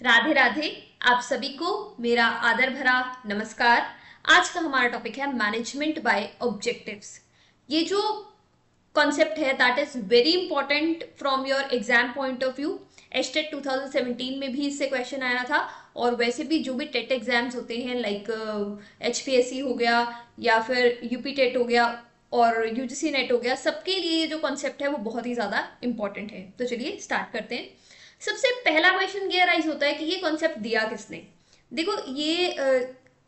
राधे राधे। आप सभी को मेरा आदर भरा नमस्कार। आज का हमारा टॉपिक है मैनेजमेंट बाय ऑब्जेक्टिव्स। ये जो कॉन्सेप्ट है that is very important from your exam point of view. HTET 2017 में भी इससे क्वेश्चन आया था, और वैसे भी जो भी टेट एग्जाम्स होते हैं लाइक एचपीएससी हो गया या फिर यूपी टेट हो गया और यूजीसी नेट हो गया, सबके लिए ये जो कॉन्सेप्ट है वो बहुत ही ज़्यादा इंपॉर्टेंट है। तो चलिए स्टार्ट करते हैं। सबसे पहला क्वेश्चन ये राइज होता है कि ये कॉन्सेप्ट दिया किसने। देखो, ये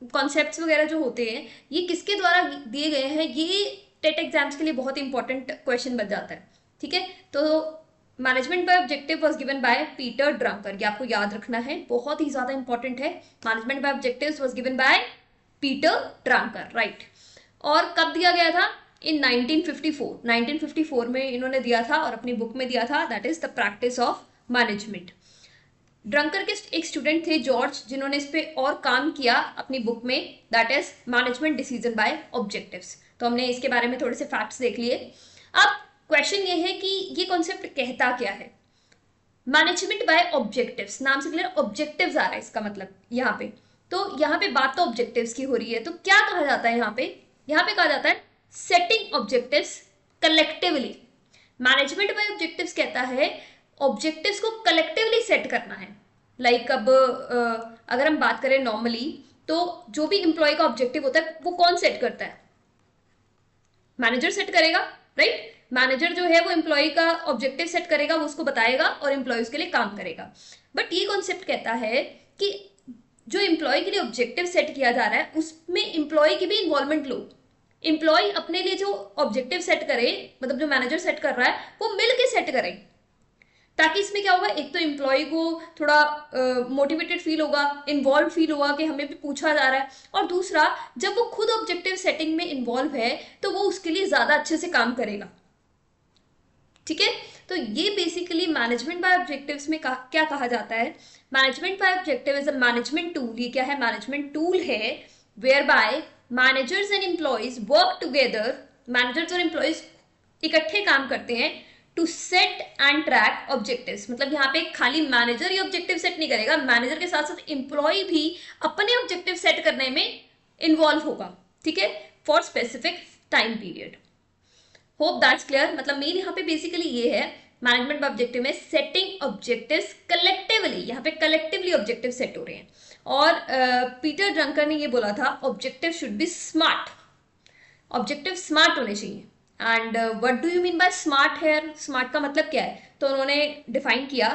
कॉन्सेप्ट्स वगैरह जो होते हैं ये किसके द्वारा दिए गए हैं, ये टेट एग्जाम्स के लिए बहुत इंपॉर्टेंट क्वेश्चन बन जाता है। ठीक है, तो management by objective was given by Peter drunker, ये आपको याद रखना है, बहुत ही ज्यादा इंपॉर्टेंट है। Management by objectives was given by Peter drunker, right. और कब दिया गया था? इन 1954 में इन्होंने दिया था और अपनी बुक में दिया था, that is the practice of management. Drunker के एक स्टूडेंट थे जॉर्ज, जिन्होंने इस पे और काम किया अपनी बुक में, that is management decision by objectives. तो हमने इसके बारे में थोड़े से फैक्ट्स देख लिए। अब क्वेश्चन ये है कि ये कॉन्सेप्ट कहता क्या है। मैनेजमेंट बाय ऑब्जेक्टिव्स, नाम से क्लियर ऑब्जेक्टिव्स आ रहा है इसका मतलब यहाँ पे। तो यहाँ पे बात तो ऑब्जेक्टिव्स की हो रही है, तो क्या कहा जाता है यहाँ पे? यहाँ पे कहा जाता है setting objectives collectively. Management by objectives कहता है ऑब्जेक्टिव्स को कलेक्टिवली सेट करना है। लाइक अब अगर हम बात करें नॉर्मली, तो जो भी इंप्लॉय का ऑब्जेक्टिव होता है वो कौन सेट करता है? मैनेजर सेट करेगा, राइट। मैनेजर जो है वो एम्प्लॉय का ऑब्जेक्टिव सेट करेगा, वो उसको बताएगा और एम्प्लॉय उसके लिए काम करेगा। बट ये कॉन्सेप्ट कहता है कि जो एम्प्लॉय के लिए ऑब्जेक्टिव सेट किया जा रहा है उसमें एम्प्लॉय की भी इन्वॉल्वमेंट लो। एम्प्लॉय अपने लिए जो ऑब्जेक्टिव सेट करे, मतलब जो मैनेजर सेट कर रहा है वो मिल के सेट करे, ताकि इसमें क्या होगा, एक तो एम्प्लॉय को थोड़ा मोटिवेटेड फील होगा, इन्वॉल्व फील होगा कि हमें भी पूछा जा रहा है, और दूसरा जब वो खुद ऑब्जेक्टिव सेटिंग में इन्वॉल्व है तो वो उसके लिए ज्यादा अच्छे से काम करेगा। ठीक है, तो ये बेसिकली मैनेजमेंट बाय ऑब्जेक्टिव्स में क्या कहा जाता है। Management by objective is a management tool. ये क्या है? मैनेजमेंट टूल है whereby managers and employees work together. Managers और एम्प्लॉयज इकट्ठे काम करते हैं to set and track objectives. मतलब यहाँ पे खाली मैनेजर ही ऑब्जेक्टिव सेट नहीं करेगा, मैनेजर के साथ साथ एम्प्लॉय भी अपने ऑब्जेक्टिव सेट करने में इन्वॉल्व होगा। ठीक है, for specific time period. Hope that's clear. मतलब मेन यहाँ पे बेसिकली ये है, मैनेजमेंट ऑब्जेक्टिव में सेटिंग ऑब्जेक्टिव्स कलेक्टिवली, यहाँ पे कलेक्टिवली ऑब्जेक्टिव सेट हो रहे हैं। और पीटर ड्रंकर ने ये बोला था objective should be smart. Objective smart होने चाहिए। And what do you mean by smart here? Smart का मतलब क्या है? तो उन्होंने डिफाइन किया,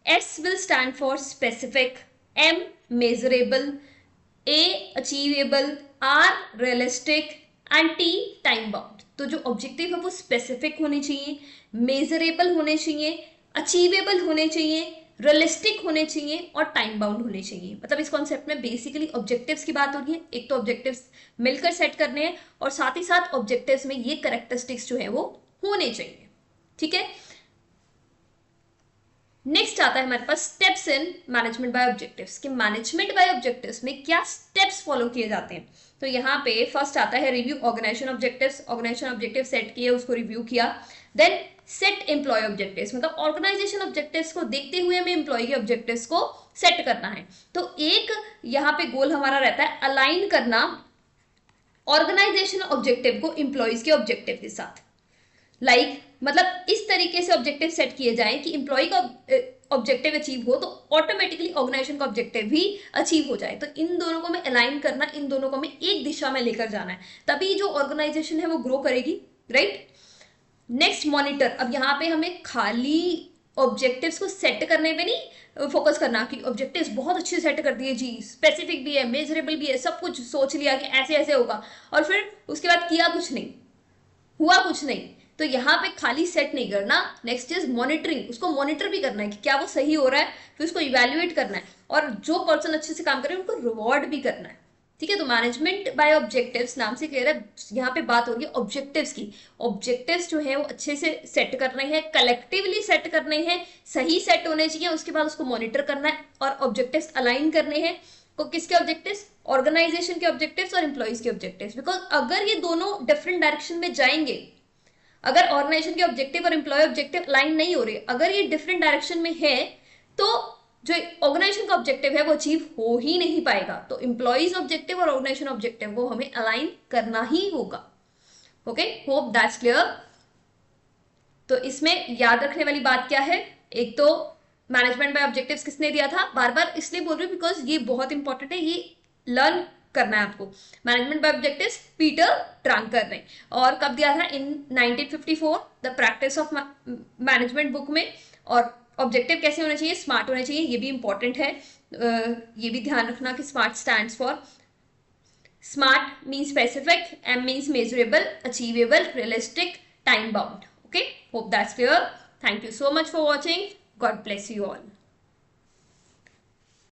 S will stand for specific, M measurable, A achievable, R realistic and T time bound. तो जो ऑब्जेक्टिव है वो स्पेसिफिक होने चाहिए, मेजरेबल होने चाहिए, अचीवेबल होने चाहिए, रियलिस्टिक होने चाहिए और टाइम बाउंड होने चाहिए। मतलब इस कॉन्सेप्ट में बेसिकली ऑब्जेक्टिव्स की बात हो रही है। एक तो ऑब्जेक्टिव्स मिलकर सेट करने हैं और साथ ही साथ ऑब्जेक्टिव्स में ये कैरेक्टरिस्टिक्स जो है वो होने चाहिए। ठीक है, नेक्स्ट आता है हमारे पास steps in management by objectives, कि मैनेजमेंट बाय ऑब्जेक्टिव्स में क्या स्टेप्स फॉलो किए जाते हैं। तो यहाँ पे फर्स्ट आता है review organisation objectives. Organisation objective set किए, उसको रिव्यू किया। देन सेट एम्प्लॉय ऑब्जेक्टिव्स, मतलब ऑर्गेनाइजेशन ऑब्जेक्टिव्स को देखते हुए हमें एम्प्लॉय के ऑब्जेक्टिव्स को सेट करना है। तो एक यहाँ पे गोल हमारा रहता है अलाइन करना ऑर्गेनाइजेशन ऑब्जेक्टिव को एम्प्लॉयज के ऑब्जेक्टिव के साथ। लाइक मतलब इस तरीके से ऑब्जेक्टिव सेट किए जाएं कि इंप्लॉय का ऑब्जेक्टिव अचीव हो तो ऑटोमेटिकली ऑर्गेनाइजेशन का ऑब्जेक्टिव भी अचीव हो जाए। तो इन दोनों को हमें अलाइन करना, इन दोनों को हमें एक दिशा में लेकर जाना है, तभी जो ऑर्गेनाइजेशन है वो ग्रो करेगी, राइट। Next monitor. अब यहाँ पे हमें खाली ऑब्जेक्टिव्स को सेट करने पे नहीं फोकस करना कि ऑब्जेक्टिव्स बहुत अच्छे सेट कर दिए जी, स्पेसिफिक भी है, मेजरेबल भी है, सब कुछ सोच लिया कि ऐसे ऐसे होगा, और फिर उसके बाद किया कुछ नहीं, हुआ कुछ नहीं। तो यहाँ पे खाली सेट नहीं करना, नेक्स्ट इज मॉनिटरिंग। उसको मॉनिटर भी करना है कि क्या वो सही हो रहा है, फिर उसको इवेल्युएट करना है, और जो पर्सन अच्छे से काम करे उनको रिवॉर्ड भी करना है। ठीक है, तो मैनेजमेंट बाय ऑब्जेक्टिव्स नाम से क्लियर है, यहाँ पे बात होगी ऑब्जेक्टिव्स की। ऑब्जेक्टिव्स जो है वो अच्छे से सेट करने हैं, कलेक्टिवली सेट करने हैं, सही सेट होने चाहिए, उसके बाद उसको मॉनिटर करना है और ऑब्जेक्टिव्स अलाइन करने हैं। को किसके ऑब्जेक्टिव्स? ऑर्गेनाइजेशन के ऑब्जेक्टिव्स और एम्प्लॉइज के ऑब्जेक्टिव्स। बिकॉज अगर ये दोनों डिफरेंट डायरेक्शन में जाएंगे, अगर ऑर्गेनाइजेशन के ऑब्जेक्टिव और एम्प्लॉय ऑब्जेक्टिव अलाइन नहीं हो रहे, अगर ये डिफरेंट डायरेक्शन में है, तो जो ऑर्गेनाइजेशन का ऑब्जेक्टिव है वो अचीव हो ही नहीं पाएगा। तो एम्प्लॉइज ऑब्जेक्टिव और ऑर्गेनाइजेशन ऑब्जेक्टिव को हमें अलाइन करना ही होगा। Okay, hope that's clear. तो इसमें याद रखने वाली बात क्या है, एक तो मैनेजमेंट बाय ऑब्जेक्टिव्स किसने दिया था, बार बार इसलिए बोल रही हूँ बिकॉज ये बहुत इंपॉर्टेंट है, ये लर्न करना है आपको। Management by objectives Peter drunker ने, और कब दिया था, इन 1954 the practice of management book में। और ऑब्जेक्टिव कैसे होने चाहिए, स्मार्ट होने चाहिए, ये भी इंपॉर्टेंट है। ये भी ध्यान रखना कि smart stands for, smart means specific, M means measurable, achievable, realistic, time bound. Okay, hope that's clear. Thank you so much for watching. God bless you all.